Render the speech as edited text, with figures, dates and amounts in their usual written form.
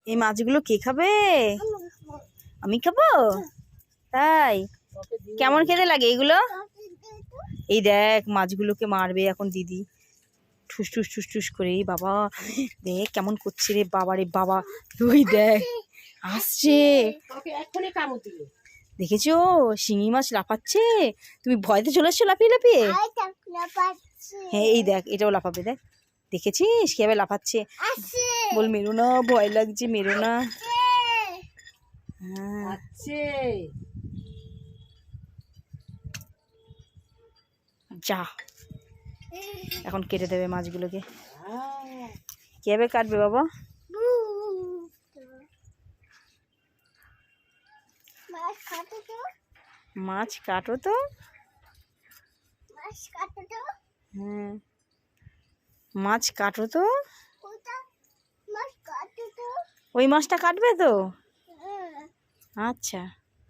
এই মাছগুলো কে খাবে? আমি খাবো? তাই? কেমন খেতে লাগে এগুলো? এই দেখ মাছগুলোকে মারবে এখন দিদি, ঠুস ঠুস ঠুস ঠুস করে। এই বাবা দেখ কেমন করছে রে বাবা, রে বাবা তুই দেখ আসছে। দেখেছো শিঙি মাছ লাফাচ্ছে, তুমি ভয়তে চলে এসছো লাফিয়ে লাফিয়ে। হ্যাঁ এই দেখ এটাও লাফাবে, দেখ দেখেছিস কিভাবে লাফাচ্ছে। বল মেরো না, ভয় লাগছে, মেরো না। হ্যাঁ যা এখন কেটে দেবে মাছগুলোকে। কিভাবে কাটবে বাবা? মাছ কাটো তো। হ্যাঁ মাছ কাটো তো। ওই মাছটা কাটবে তো? আচ্ছা।